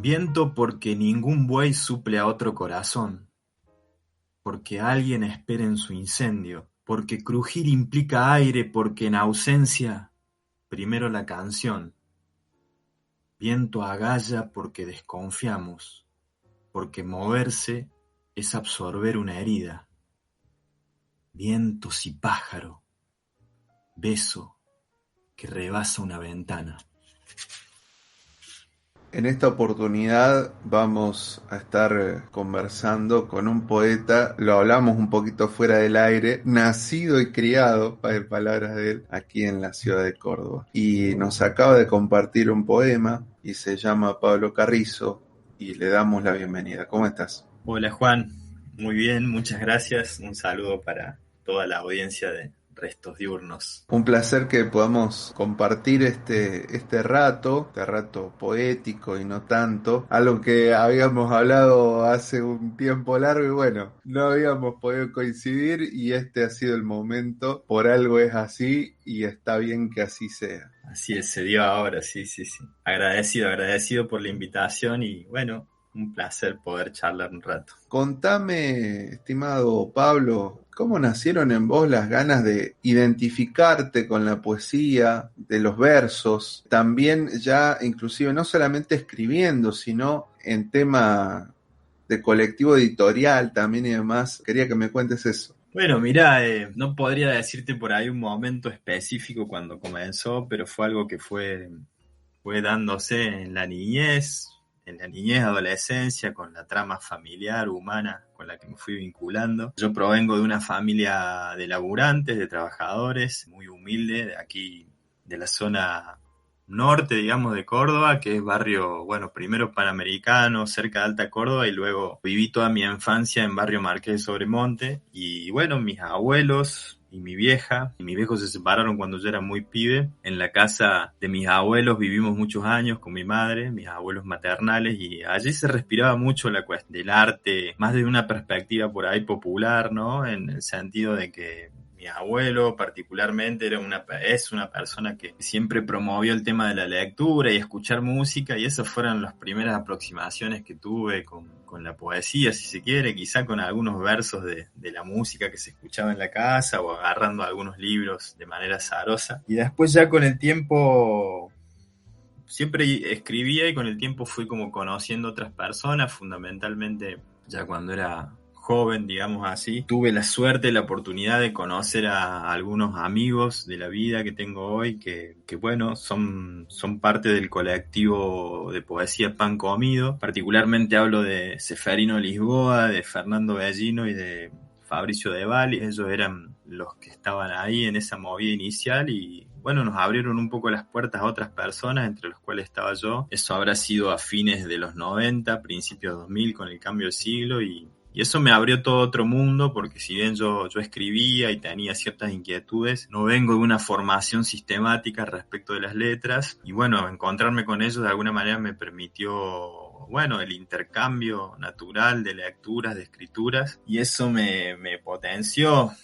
Viento porque ningún buey suple a otro corazón, porque alguien espera en su incendio, porque crujir implica aire, porque en ausencia, primero la canción. Viento agalla porque desconfiamos, porque moverse es absorber una herida. Vientos y pájaro, beso que rebasa una ventana. En esta oportunidad vamos a estar conversando con un poeta, lo hablamos un poquito fuera del aire, nacido y criado, en palabras de él, aquí en la ciudad de Córdoba. Y nos acaba de compartir un poema y se llama Pablo Carrizo y le damos la bienvenida. ¿Cómo estás? Hola Juan, muy bien, muchas gracias. Un saludo para toda la audiencia de Restos Diurnos. Un placer que podamos compartir este rato poético y no tanto, algo que habíamos hablado hace un tiempo largo y bueno, no habíamos podido coincidir y este ha sido el momento, por algo es así y está bien que así sea. Así es, se dio ahora, sí. Agradecido por la invitación y bueno, un placer poder charlar un rato. Contame, estimado Pablo, ¿cómo nacieron en vos las ganas de identificarte con la poesía, de los versos? También ya inclusive no solamente escribiendo, sino en tema de colectivo editorial también y demás. Quería que me cuentes eso. Bueno, mirá, no podría decirte por ahí un momento específico cuando comenzó, pero fue algo que fue dándose en la niñez, adolescencia, con la trama familiar, humana, con la que me fui vinculando. Yo provengo de una familia de laburantes, de trabajadores, muy humilde, de aquí, de la zona norte, digamos, de Córdoba, que es barrio, bueno, primero Panamericano, cerca de Alta Córdoba, y luego viví toda mi infancia en barrio Marqués de Sobremonte. Y bueno, mis abuelos y mi vieja y mis viejos se separaron cuando yo era muy pibe. En la casa de mis abuelos vivimos muchos años con mi madre, mis abuelos maternales, y allí se respiraba mucho la cuestión del arte, más desde una perspectiva por ahí popular, ¿no? En el sentido de que mi abuelo particularmente es una persona que siempre promovió el tema de la lectura y escuchar música, y esas fueron las primeras aproximaciones que tuve con la poesía, si se quiere, quizá con algunos versos de la música que se escuchaba en la casa o agarrando algunos libros de manera azarosa. Y después ya con el tiempo siempre escribía y con el tiempo fui como conociendo otras personas, fundamentalmente ya cuando era joven, digamos así. Tuve la suerte, la oportunidad de conocer a algunos amigos de la vida que tengo hoy, que bueno, son parte del colectivo de poesía Pan Comido. Particularmente hablo de Seferino Lisboa, de Fernando Bellino y de Fabricio De Valli. Ellos eran los que estaban ahí en esa movida inicial y bueno, nos abrieron un poco las puertas a otras personas, entre las cuales estaba yo. Eso habrá sido a fines de los 90, principios 2000, con el cambio de siglo, y eso me abrió todo otro mundo, porque si bien yo escribía y tenía ciertas inquietudes, no vengo de una formación sistemática respecto de las letras, y bueno, encontrarme con ellos de alguna manera me permitió, bueno, el intercambio natural de lecturas, de escrituras, y eso me potenció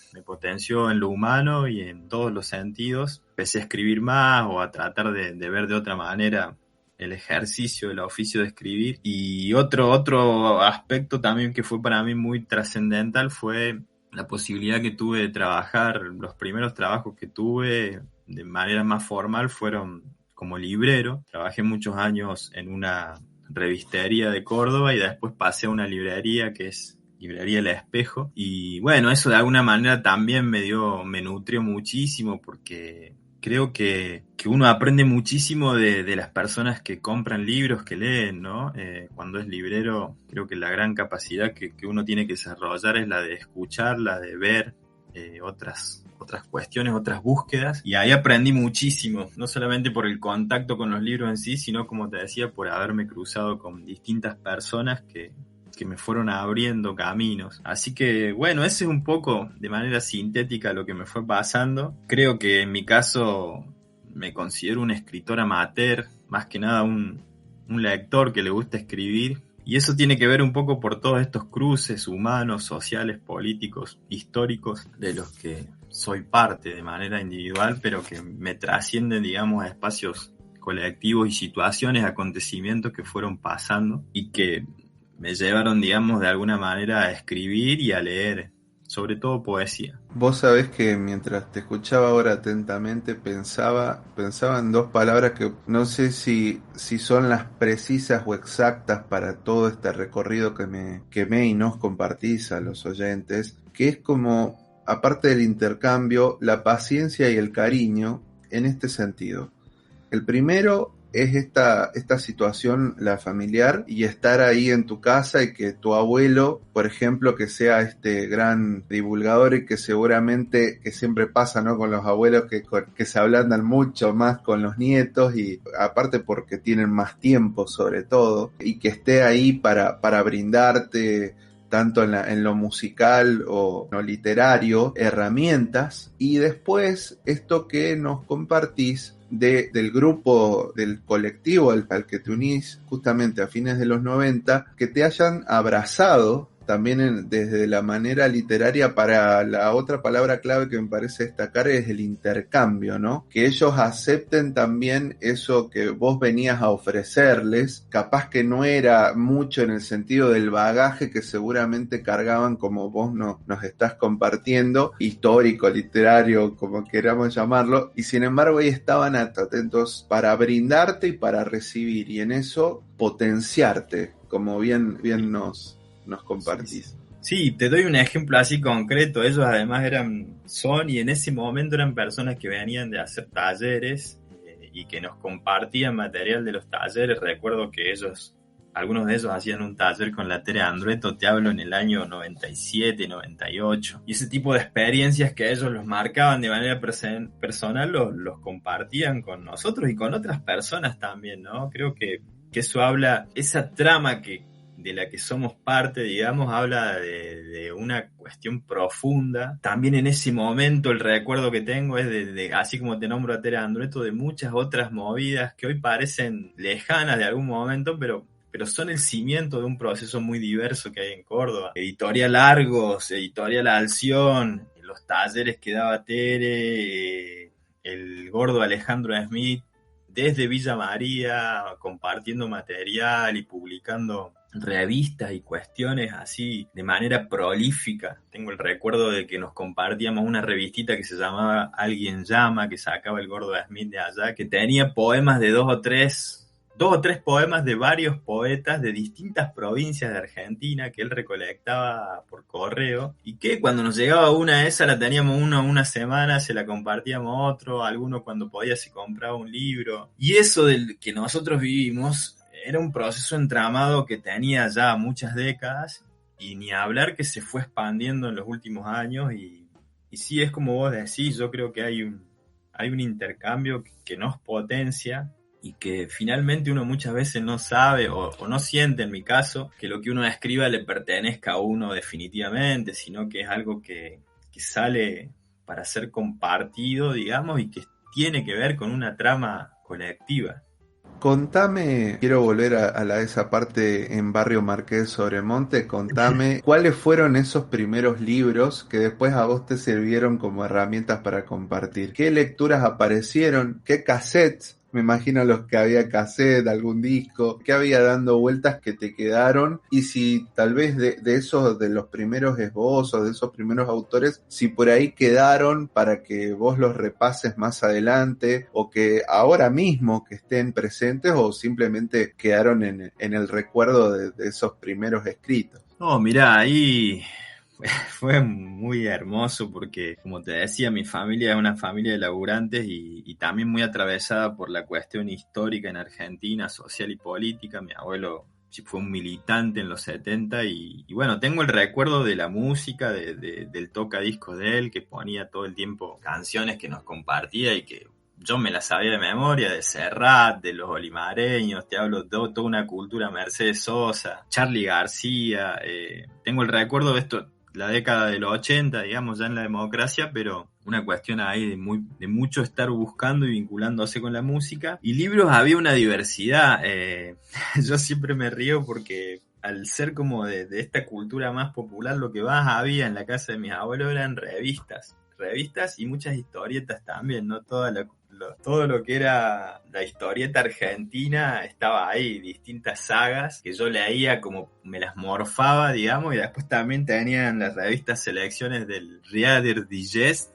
en lo humano y en todos los sentidos. Empecé a escribir más o a tratar de ver de otra manera el ejercicio del oficio de escribir. Y otro aspecto también que fue para mí muy trascendental fue la posibilidad que tuve de trabajar. Los primeros trabajos que tuve de manera más formal fueron como librero. Trabajé muchos años en una revistería de Córdoba y después pasé a una librería que es Librería El Espejo. Y bueno, eso de alguna manera también me nutrió muchísimo, porque creo que uno aprende muchísimo de las personas que compran libros, que leen, ¿no? Cuando es librero, creo que la gran capacidad que uno tiene que desarrollar es la de escuchar, la de ver otras cuestiones, otras búsquedas. Y ahí aprendí muchísimo, no solamente por el contacto con los libros en sí, sino, como te decía, por haberme cruzado con distintas personas que me fueron abriendo caminos. Así que bueno, ese es un poco de manera sintética lo que me fue pasando. Creo que en mi caso me considero un escritor amateur, más que nada un lector que le gusta escribir, y eso tiene que ver un poco por todos estos cruces humanos, sociales, políticos, históricos, de los que soy parte de manera individual, pero que me trascienden, digamos, a espacios colectivos y situaciones, acontecimientos que fueron pasando y que me llevaron, digamos, de alguna manera a escribir y a leer, sobre todo poesía. Vos sabés que mientras te escuchaba ahora atentamente pensaba en dos palabras que no sé si son las precisas o exactas para todo este recorrido que me y nos compartís a los oyentes, que es como, aparte del intercambio, la paciencia y el cariño en este sentido. El primero es esta situación, la familiar, y estar ahí en tu casa y que tu abuelo, por ejemplo, que sea este gran divulgador y que seguramente, que siempre pasa, ¿no? Con los abuelos que se ablandan mucho más con los nietos y aparte porque tienen más tiempo sobre todo, y que esté ahí para brindarte tanto en lo musical o lo literario, herramientas, y después esto que nos compartís del grupo, del colectivo al que te unís justamente a fines de los 90, que te hayan abrazado también desde la manera literaria. Para la otra palabra clave que me parece destacar es el intercambio, ¿no? Que ellos acepten también eso que vos venías a ofrecerles, capaz que no era mucho en el sentido del bagaje que seguramente cargaban, como vos nos estás compartiendo, histórico, literario, como queramos llamarlo, y sin embargo ahí estaban atentos para brindarte y para recibir, y en eso potenciarte, como bien nos compartís. Sí, te doy un ejemplo así concreto. Ellos además son y en ese momento eran personas que venían de hacer talleres y que nos compartían material de los talleres. Recuerdo que algunos de ellos hacían un taller con la Tere Andrueto, te hablo en el año 97, 98. Y ese tipo de experiencias que ellos los marcaban de manera personal los compartían con nosotros y con otras personas también, ¿no? Creo que eso habla, esa trama de la que somos parte, digamos, habla de una cuestión profunda. También en ese momento el recuerdo que tengo es así como te nombro a Tere Andrueto, de muchas otras movidas que hoy parecen lejanas de algún momento, pero son el cimiento de un proceso muy diverso que hay en Córdoba. Editorial Argos, Editorial Alción, los talleres que daba Tere, el gordo Alejandro Smith, desde Villa María, compartiendo material y publicando revistas y cuestiones así de manera prolífica. Tengo el recuerdo de que nos compartíamos una revistita que se llamaba Alguien Llama, que sacaba el gordo Smith de allá, que tenía poemas de dos o tres poemas de varios poetas de distintas provincias de Argentina que él recolectaba por correo, y que cuando nos llegaba una esa la teníamos una semana, se la compartíamos a otro, alguno cuando podía se compraba un libro. Y eso del que nosotros vivimos era un proceso entramado que tenía ya muchas décadas, y ni hablar que se fue expandiendo en los últimos años, y sí, es como vos decís, yo creo que hay un intercambio que nos potencia y que finalmente uno muchas veces no sabe o no siente, en mi caso, que lo que uno escriba le pertenezca a uno definitivamente, sino que es algo que sale para ser compartido, digamos, y que tiene que ver con una trama colectiva. Contame, quiero volver a esa parte en Barrio Marqués Sobremonte, contame cuáles fueron esos primeros libros que después a vos te sirvieron como herramientas para compartir. ¿Qué lecturas aparecieron? ¿Qué cassettes? Me imagino los que había cassette, algún disco, que había dando vueltas que te quedaron, y si tal vez de esos, de los primeros esbozos, de esos primeros autores, si por ahí quedaron para que vos los repases más adelante, o que ahora mismo que estén presentes, o simplemente quedaron en el recuerdo de esos primeros escritos. No, mirá, ahí fue muy hermoso porque, como te decía, mi familia es una familia de laburantes y también muy atravesada por la cuestión histórica en Argentina, social y política. Mi abuelo sí fue un militante en los 70 y bueno, tengo el recuerdo de la música, del tocadiscos de él, que ponía todo el tiempo canciones que nos compartía y que yo me las sabía de memoria, de Serrat, de los Olimareños, te hablo de toda una cultura, Mercedes Sosa, Charly García. Tengo el recuerdo de esto, la década de los 80, digamos, ya en la democracia, pero una cuestión ahí de mucho estar buscando y vinculándose con la música. Y libros había una diversidad. Yo siempre me río porque al ser como de esta cultura más popular, lo que más había en la casa de mis abuelos eran revistas revistas y muchas historietas también, ¿no? Todo lo que era la historieta argentina estaba ahí, distintas sagas que yo leía como me las morfaba, digamos, y después también tenían las revistas selecciones del Reader Digest,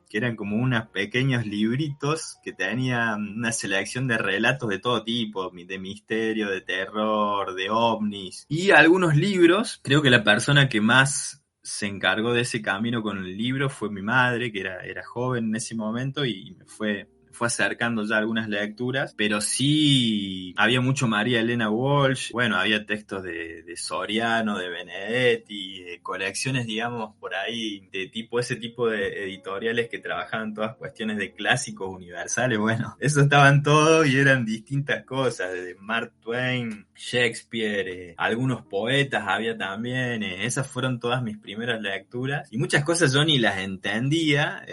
que eran como unos pequeños libritos que tenían una selección de relatos de todo tipo, de misterio, de terror, de ovnis, y algunos libros. Creo que la persona que más se encargó de ese camino con el libro fue mi madre, que era joven en ese momento y me fue acercando ya algunas lecturas, pero sí había mucho María Elena Walsh, bueno, había textos de Soriano, de Benedetti, colecciones, digamos, por ahí, ese tipo de editoriales que trabajaban todas cuestiones de clásicos universales, bueno, eso estaban todos y eran distintas cosas, desde Mark Twain, Shakespeare, algunos poetas había también, esas fueron todas mis primeras lecturas, y muchas cosas yo ni las entendía,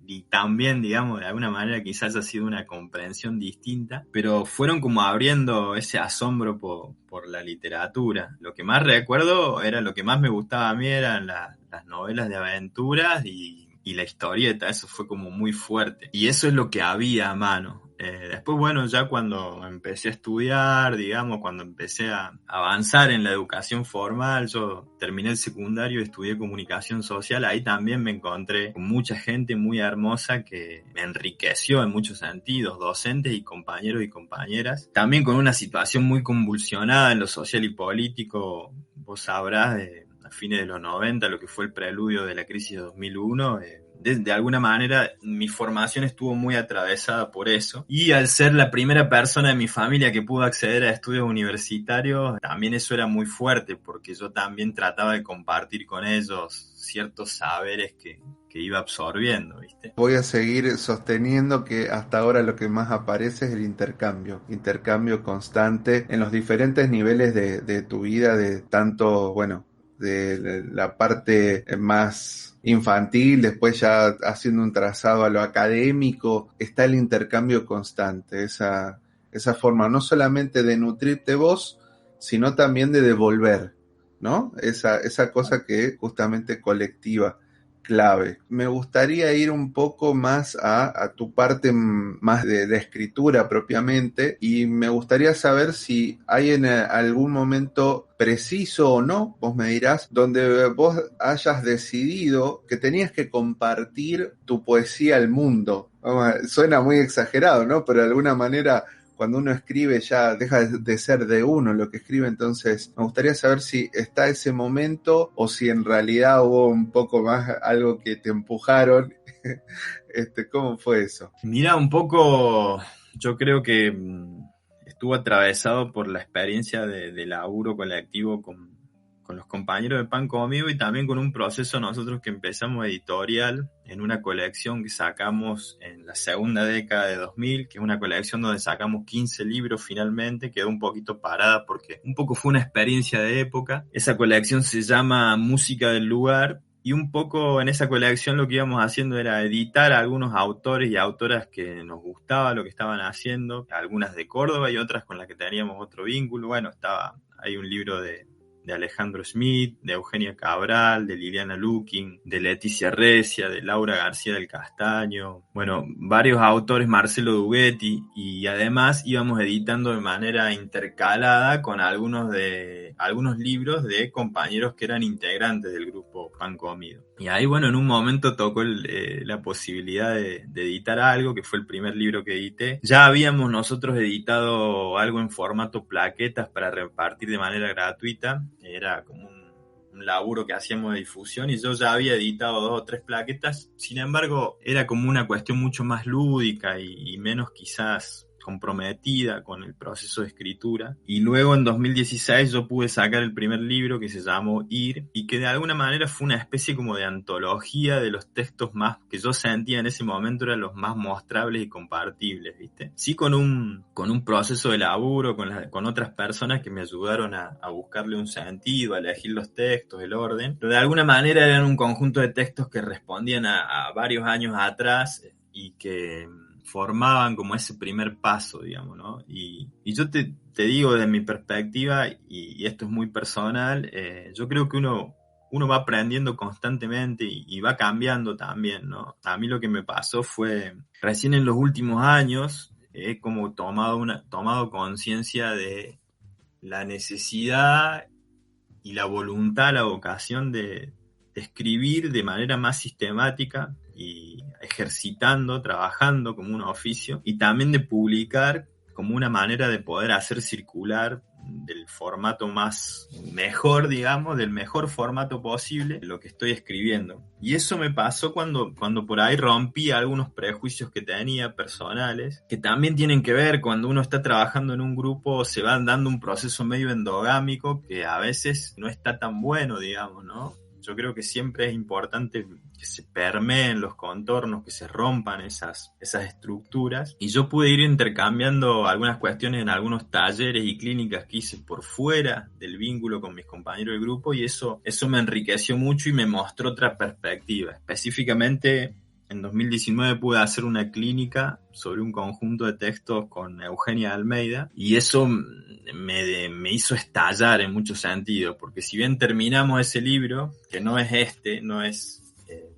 y también, digamos, de alguna manera quizás ha sido una comprensión distinta, pero fueron como abriendo ese asombro por la literatura. Lo que más recuerdo lo que más me gustaba a mí eran las novelas de aventuras y la historieta, eso fue como muy fuerte. Y eso es lo que había a mano. Después, bueno, ya cuando empecé a estudiar, digamos, cuando empecé a avanzar en la educación formal, yo terminé el secundario y estudié comunicación social, ahí también me encontré con mucha gente muy hermosa que me enriqueció en muchos sentidos, docentes y compañeros y compañeras. También con una situación muy convulsionada en lo social y político, vos sabrás, a fines de los 90, lo que fue el preludio de la crisis de 2001, de alguna manera mi formación estuvo muy atravesada por eso, y al ser la primera persona de mi familia que pudo acceder a estudios universitarios, también eso era muy fuerte, porque yo también trataba de compartir con ellos ciertos saberes que iba absorbiendo, ¿viste? Voy a seguir sosteniendo que hasta ahora lo que más aparece es el intercambio constante en los diferentes niveles de tu vida, de tanto, bueno, de la parte más infantil, después ya haciendo un trazado a lo académico, está el intercambio constante, esa forma no solamente de nutrirte vos, sino también de devolver, ¿no? Esa cosa que justamente colectiva, clave. Me gustaría ir un poco más a tu parte más de escritura propiamente, y me gustaría saber si hay en algún momento preciso o no, vos me dirás, donde vos hayas decidido que tenías que compartir tu poesía al mundo. Suena muy exagerado, ¿no? Pero de alguna manera, cuando uno escribe ya deja de ser de uno lo que escribe. Entonces me gustaría saber si está ese momento o si en realidad hubo un poco más algo que te empujaron. ¿Cómo fue eso? Mira, un poco, yo creo que estuvo atravesado por la experiencia de laburo colectivo con los compañeros de Pan Comido, y también con un proceso nosotros que empezamos editorial en una colección que sacamos en la segunda década de 2000, que es una colección donde sacamos 15 libros finalmente. Quedó un poquito parada porque un poco fue una experiencia de época. Esa colección se llama Música del Lugar, y un poco en esa colección lo que íbamos haciendo era editar a algunos autores y autoras que nos gustaba lo que estaban haciendo, algunas de Córdoba y otras con las que teníamos otro vínculo. Bueno, hay un libro de Alejandro Schmidt, de Eugenia Cabral, de Liliana Lukin, de Leticia Recia, de Laura García del Castaño, bueno, varios autores, Marcelo Dughetti, y además íbamos editando de manera intercalada con algunos libros de compañeros que eran integrantes del grupo Pan Comido. Y ahí, bueno, en un momento tocó la posibilidad de editar algo, que fue el primer libro que edité. Ya habíamos nosotros editado algo en formato plaquetas para repartir de manera gratuita. Era como un laburo que hacíamos de difusión, y yo ya había editado 2 o 3 plaquetas. Sin embargo, era como una cuestión mucho más lúdica y menos quizás comprometida con el proceso de escritura. Y luego en 2016 yo pude sacar el primer libro, que se llamó Ir, y que de alguna manera fue una especie como de antología de los textos más que yo sentía en ese momento eran los más mostrables y compartibles, ¿viste? Sí, con un proceso de laburo con otras personas que me ayudaron a buscarle un sentido, a elegir los textos, el orden, pero de alguna manera eran un conjunto de textos que respondían a varios años atrás y que formaban como ese primer paso, digamos, ¿no? Y yo te digo, de mi perspectiva, y esto es muy personal, yo creo que uno uno va aprendiendo constantemente y va cambiando también, ¿no? A mí lo que me pasó fue, recién en los últimos años, he como tomado conciencia de la necesidad y la voluntad, la vocación de escribir de manera más sistemática y ejercitando, trabajando como un oficio, y también de publicar como una manera de poder hacer circular del formato más mejor, digamos, del mejor formato posible lo que estoy escribiendo. Y eso me pasó cuando por ahí rompí algunos prejuicios que tenía personales, que también tienen que ver cuando uno está trabajando en un grupo, se va dando un proceso medio endogámico que a veces no está tan bueno, digamos, ¿no? Yo creo que siempre es importante que se permeen los contornos, que se rompan esas estructuras. Y yo pude ir intercambiando algunas cuestiones en algunos talleres y clínicas que hice por fuera del vínculo con mis compañeros del grupo, y eso me enriqueció mucho y me mostró otra perspectiva. Específicamente, en 2019 pude hacer una clínica sobre un conjunto de textos con Eugenia Almeida, y eso me hizo estallar en muchos sentidos, porque si bien terminamos ese libro, que no es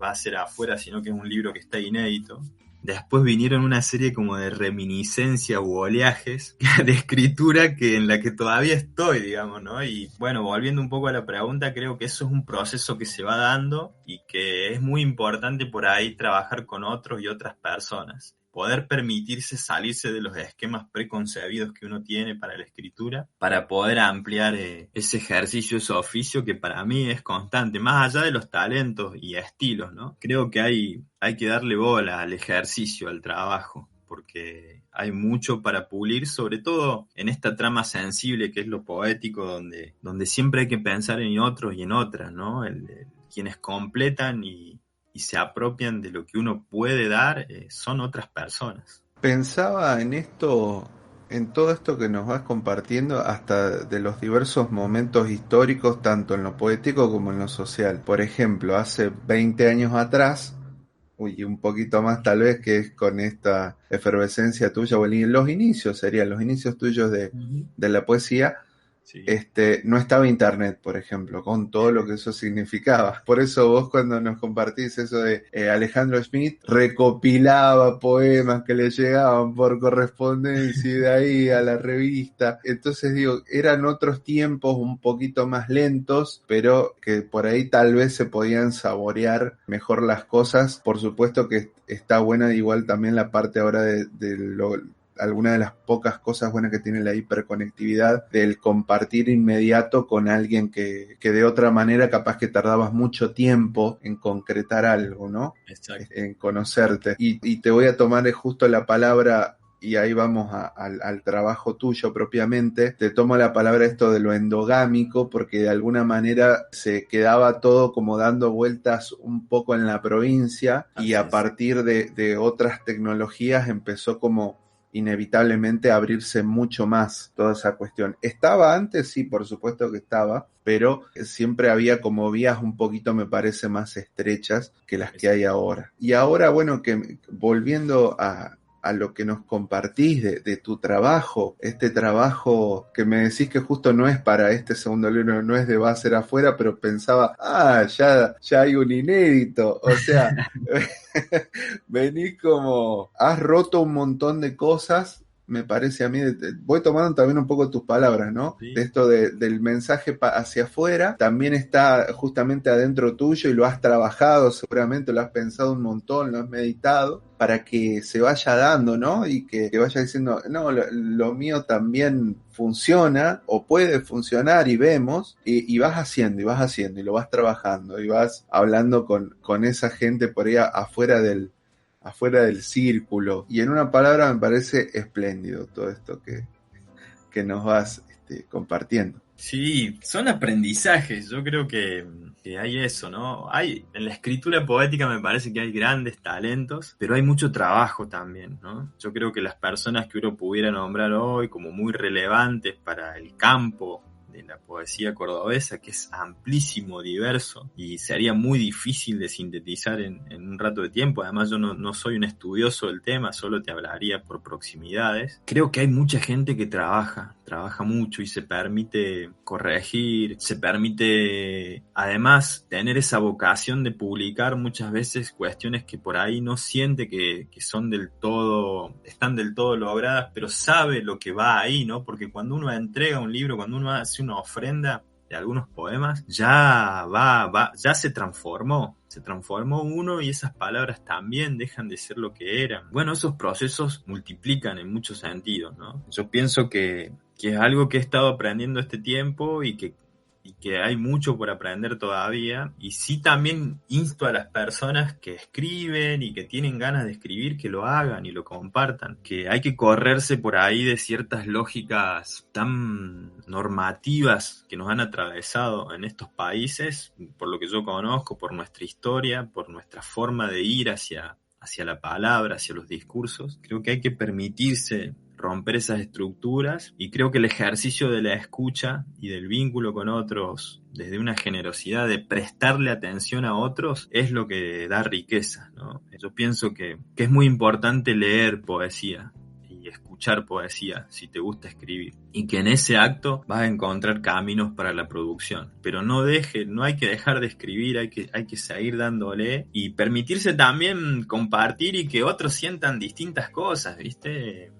Va a ser afuera, sino que es un libro que está inédito, después vinieron una serie como de reminiscencias u oleajes de escritura en la que todavía estoy, digamos, ¿no? Y bueno, volviendo un poco a la pregunta, creo que eso es un proceso que se va dando y que es muy importante por ahí trabajar con otros y otras personas. Poder permitirse salirse de los esquemas preconcebidos que uno tiene para la escritura, para poder ampliar ese ejercicio, ese oficio que para mí es constante, más allá de los talentos y estilos, ¿no? Creo que hay que darle bola al ejercicio, al trabajo, porque hay mucho para pulir, sobre todo en esta trama sensible que es lo poético, donde siempre hay que pensar en otros y en otras, ¿no? Quienes completan y se apropian de lo que uno puede dar, son otras personas. Pensaba en esto, en todo esto que nos vas compartiendo, hasta de los diversos momentos históricos, tanto en lo poético como en lo social. Por ejemplo, hace 20 años atrás, y un poquito más tal vez, que es con esta efervescencia tuya, o los inicios serían los inicios tuyos de la poesía. Sí. No estaba internet, por ejemplo, con todo lo que eso significaba. Por eso vos, cuando nos compartís eso de Alejandro Schmidt, recopilaba poemas que le llegaban por correspondencia y de ahí a la revista. Entonces digo, eran otros tiempos un poquito más lentos, pero que por ahí tal vez se podían saborear mejor las cosas. Por supuesto que está buena igual también la parte ahora de alguna de las pocas cosas buenas que tiene la hiperconectividad, del compartir inmediato con alguien que de otra manera capaz que tardabas mucho tiempo en concretar algo, ¿no? Exacto. En conocerte. Y te voy a tomar justo la palabra, y ahí vamos al trabajo tuyo propiamente. Te tomo la palabra esto de lo endogámico, porque de alguna manera se quedaba todo como dando vueltas un poco en la provincia. Así y a partir de otras tecnologías empezó como inevitablemente abrirse mucho más toda esa cuestión. ¿Estaba antes? Sí, por supuesto que estaba, pero siempre había como vías un poquito, me parece, más estrechas que las que hay ahora. Y ahora, bueno, que volviendo a lo que nos compartís de tu trabajo, este trabajo que me decís que justo no es para este segundo libro, no es de Va a ser afuera, pero pensaba, ya hay un inédito, o sea, venís como, has roto un montón de cosas, me parece a mí, voy tomando también un poco tus palabras, ¿no? Sí. De esto del mensaje hacia afuera, también está justamente adentro tuyo y lo has trabajado, seguramente lo has pensado un montón, lo has meditado, para que se vaya dando, ¿no? Y que vaya diciendo, no, lo mío también funciona o puede funcionar y vemos, y vas haciendo y lo vas trabajando y vas hablando con esa gente por ahí afuera del círculo. Y en una palabra me parece espléndido todo esto que nos vas compartiendo. Sí, son aprendizajes. Yo creo que hay eso, ¿no? En la escritura poética me parece que hay grandes talentos, pero hay mucho trabajo también, ¿no? Yo creo que las personas que uno pudiera nombrar hoy como muy relevantes para el campo de la poesía cordobesa, que es amplísimo, diverso, y sería muy difícil de sintetizar en un rato de tiempo. Además, yo no soy un estudioso del tema, solo te hablaría por proximidades. Creo que hay mucha gente que trabaja trabaja mucho y se permite corregir, se permite además tener esa vocación de publicar muchas veces cuestiones que por ahí no siente que son están del todo logradas, pero sabe lo que va ahí, ¿no? Porque cuando uno entrega un libro, cuando uno hace una ofrenda de algunos poemas, ya se transformó uno y esas palabras también dejan de ser lo que eran. Bueno, esos procesos multiplican en muchos sentidos, ¿no? Yo pienso que es algo que he estado aprendiendo este tiempo y que hay mucho por aprender todavía. Y sí, también insto a las personas que escriben y que tienen ganas de escribir que lo hagan y lo compartan, que hay que correrse por ahí de ciertas lógicas tan normativas que nos han atravesado en estos países, por lo que yo conozco, por nuestra historia, por nuestra forma de ir hacia la palabra, hacia los discursos. Creo que hay que permitirse romper esas estructuras, y creo que el ejercicio de la escucha y del vínculo con otros desde una generosidad de prestarle atención a otros es lo que da riqueza, ¿no? Yo pienso que es muy importante leer poesía y escuchar poesía si te gusta escribir, y que en ese acto vas a encontrar caminos para la producción, pero no hay que dejar de escribir, hay que seguir dándole y permitirse también compartir y que otros sientan distintas cosas, ¿viste?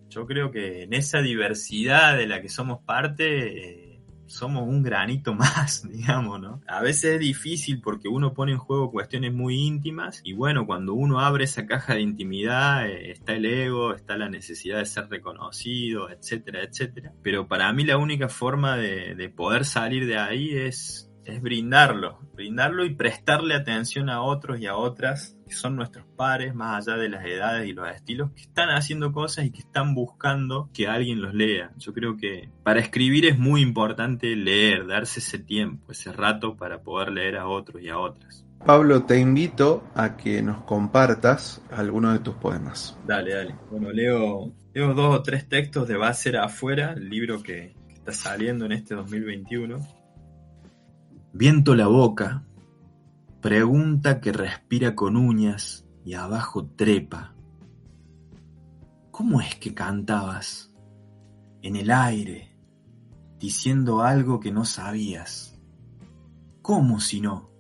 Yo creo que en esa diversidad de la que somos parte, somos un granito más, digamos, ¿no? A veces es difícil porque uno pone en juego cuestiones muy íntimas, y bueno, cuando uno abre esa caja de intimidad, está el ego, está la necesidad de ser reconocido, etcétera, etcétera. Pero para mí la única forma de poder salir de ahí es brindarlo y prestarle atención a otros y a otras que son nuestros pares, más allá de las edades y los estilos, que están haciendo cosas y que están buscando que alguien los lea. Yo creo que para escribir es muy importante leer, darse ese tiempo, ese rato para poder leer a otros y a otras. Pablo, te invito a que nos compartas alguno de tus poemas. Dale. Bueno, leo 2 o 3 textos de Va a ser afuera, el libro que está saliendo en este 2021. Viento la boca, pregunta que respira con uñas y abajo trepa. ¿Cómo es que cantabas? En el aire, diciendo algo que no sabías. ¿Cómo si no?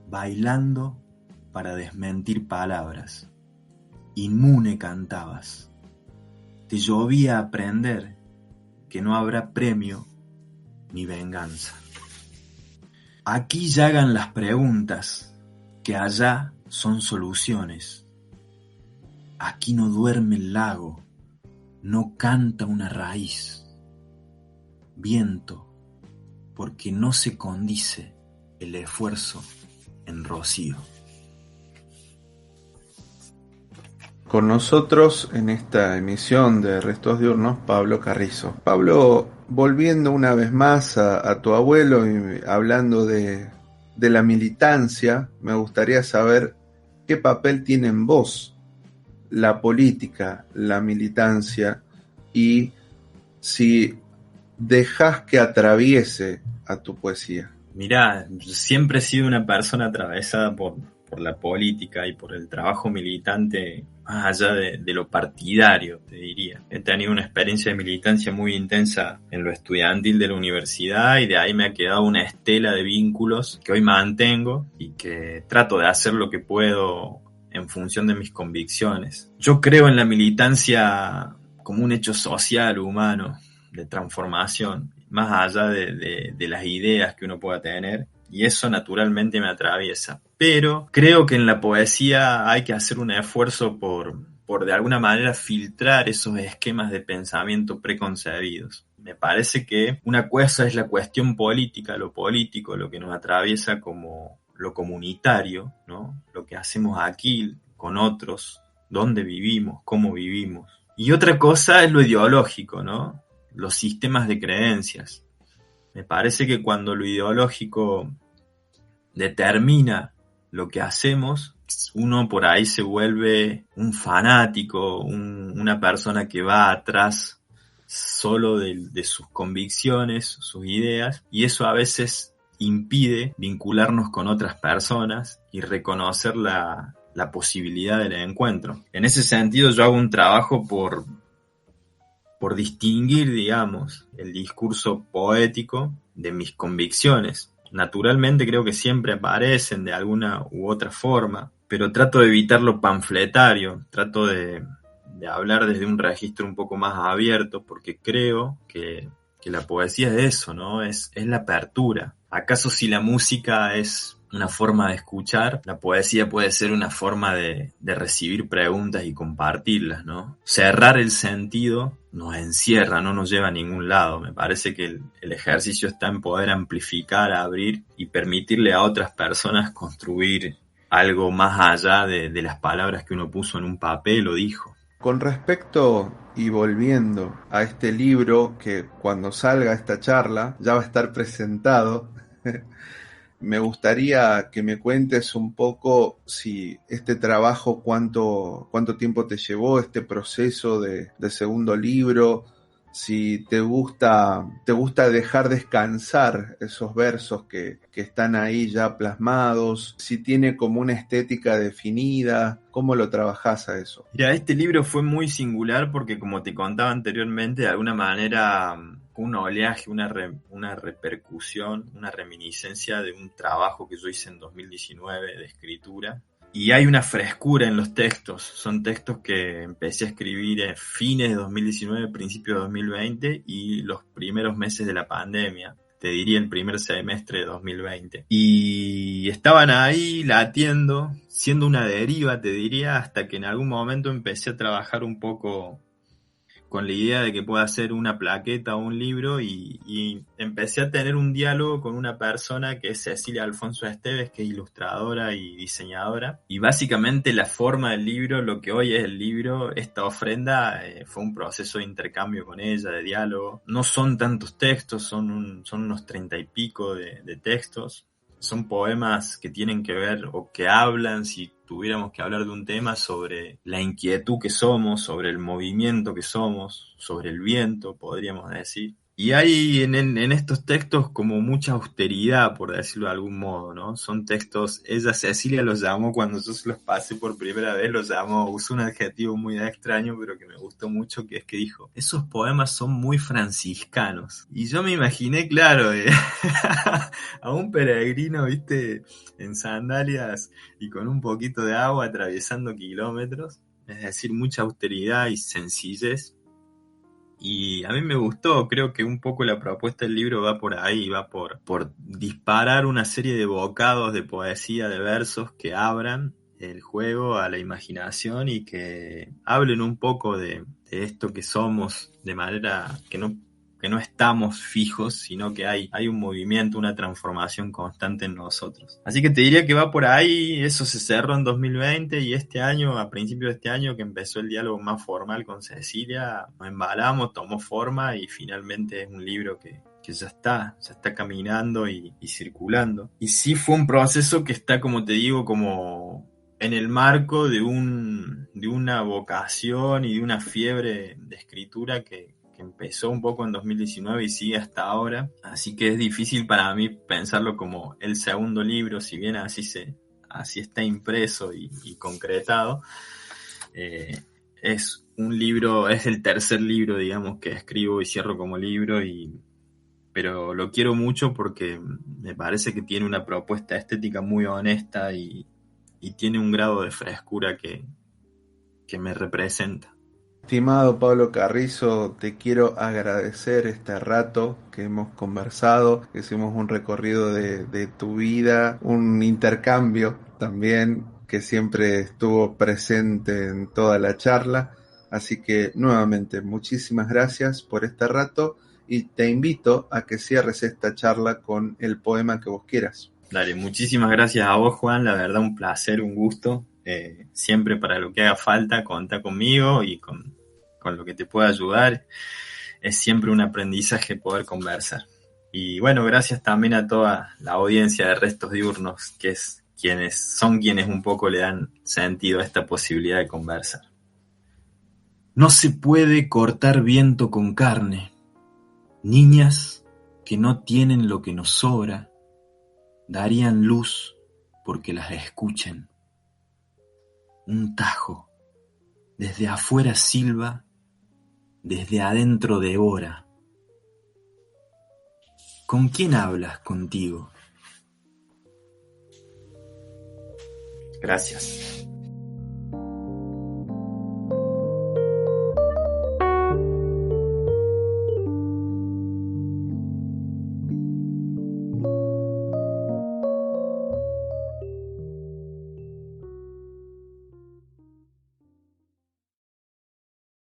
Bailando para desmentir palabras. Inmune cantabas. Te llovía aprender que no habrá premio ni venganza. Aquí llagan las preguntas, que allá son soluciones. Aquí no duerme el lago, no canta una raíz. Viento, porque no se condice el esfuerzo en rocío. Con nosotros en esta emisión de Restos Diurnos, Pablo Carrizo. Pablo, volviendo una vez más a tu abuelo y hablando de la militancia, me gustaría saber qué papel tiene en vos la política, la militancia, y si dejás que atraviese a tu poesía. Mirá, siempre he sido una persona atravesada por la política y por el trabajo militante, más allá de lo partidario, te diría. He tenido una experiencia de militancia muy intensa en lo estudiantil de la universidad, y de ahí me ha quedado una estela de vínculos que hoy mantengo y que trato de hacer lo que puedo en función de mis convicciones. Yo creo en la militancia como un hecho social, humano, de transformación, más allá de las ideas que uno pueda tener, y eso naturalmente me atraviesa. Pero creo que en la poesía hay que hacer un esfuerzo por de alguna manera filtrar esos esquemas de pensamiento preconcebidos. Me parece que una cosa es la cuestión política, lo político, lo que nos atraviesa como lo comunitario, ¿no? Lo que hacemos aquí con otros, dónde vivimos, cómo vivimos. Y otra cosa es lo ideológico, ¿no? Los sistemas de creencias. Me parece que cuando lo ideológico determina lo que hacemos, uno por ahí se vuelve un fanático, una persona que va atrás solo de sus convicciones, sus ideas, y eso a veces impide vincularnos con otras personas y reconocer la posibilidad del encuentro. En ese sentido, yo hago un trabajo por por distinguir, digamos, el discurso poético de mis convicciones. Naturalmente creo que siempre aparecen de alguna u otra forma, pero trato de evitar lo panfletario, trato de hablar desde un registro un poco más abierto, porque creo que la poesía es eso, ¿no? Es la apertura. ¿Acaso si la música es una forma de escuchar, la poesía puede ser una forma de recibir preguntas y compartirlas, ¿no? Cerrar el sentido nos encierra, no nos lleva a ningún lado. Me parece que el ejercicio está en poder amplificar, abrir y permitirle a otras personas construir algo más allá de las palabras que uno puso en un papel o dijo. Con respecto y volviendo a este libro, que cuando salga esta charla ya va a estar presentado, me gustaría que me cuentes un poco si este trabajo, cuánto tiempo te llevó este proceso de segundo libro, si te gusta dejar descansar esos versos que están ahí ya plasmados, si tiene como una estética definida, ¿cómo lo trabajás a eso? Mira, este libro fue muy singular porque, como te contaba anteriormente, de alguna manera un oleaje, una repercusión, una reminiscencia de un trabajo que yo hice en 2019 de escritura. Y hay una frescura en los textos. Son textos que empecé a escribir en fines de 2019, principios de 2020 y los primeros meses de la pandemia. Te diría el primer semestre de 2020. Y estaban ahí latiendo, siendo una deriva, te diría, hasta que en algún momento empecé a trabajar un poco con la idea de que pueda ser una plaqueta o un libro y empecé a tener un diálogo con una persona que es Cecilia Alfonso Esteves, que es ilustradora y diseñadora. Y básicamente la forma del libro, lo que hoy es el libro, esta ofrenda, fue un proceso de intercambio con ella, de diálogo. No son tantos textos, son unos 30 y pico de textos. Son poemas que tienen que ver o que hablan, si tuviéramos que hablar de un tema, sobre la inquietud que somos, sobre el movimiento que somos, sobre el viento, podríamos decir. Y hay en estos textos como mucha austeridad, por decirlo de algún modo, ¿no? Son textos, ella, Cecilia, los llamó, cuando yo se los pasé por primera vez, los llamó, usó un adjetivo muy extraño, pero que me gustó mucho, que es que dijo, esos poemas son muy franciscanos. Y yo me imaginé, claro, a un peregrino, viste, en sandalias y con un poquito de agua atravesando kilómetros, es decir, mucha austeridad y sencillez. Y a mí me gustó, creo que un poco la propuesta del libro va por ahí, va por disparar una serie de bocados de poesía, de versos que abran el juego a la imaginación y que hablen un poco de esto que somos, de manera que no estamos fijos, sino que hay un movimiento, una transformación constante en nosotros. Así que te diría que va por ahí, eso se cerró en 2020 y este año, a principios de este año, que empezó el diálogo más formal con Cecilia, nos embalamos, tomó forma y finalmente es un libro que ya está caminando y circulando. Y sí fue un proceso que está, como te digo, como en el marco de una vocación y de una fiebre de escritura que empezó un poco en 2019 y sigue hasta ahora, así que es difícil para mí pensarlo como el segundo libro, si bien así está impreso y concretado. Es un libro, es el tercer libro, digamos, que escribo y cierro como libro, pero lo quiero mucho porque me parece que tiene una propuesta estética muy honesta y tiene un grado de frescura que me representa. Estimado Pablo Carrizo, te quiero agradecer este rato que hemos conversado, que hicimos un recorrido de tu vida, un intercambio también que siempre estuvo presente en toda la charla. Así que nuevamente muchísimas gracias por este rato y te invito a que cierres esta charla con el poema que vos quieras. Dale, muchísimas gracias a vos, Juan, la verdad un placer, un gusto. Siempre para lo que haga falta, contá conmigo y con lo que te pueda ayudar. Es siempre un aprendizaje poder conversar. Y bueno, gracias también a toda la audiencia de Restos Diurnos, que es quienes un poco le dan sentido a esta posibilidad de conversar. No se puede cortar viento con carne. Niñas que no tienen lo que nos sobra, darían luz porque las escuchen. Un tajo desde afuera silba desde adentro devora. ¿Con quién hablas contigo? Gracias.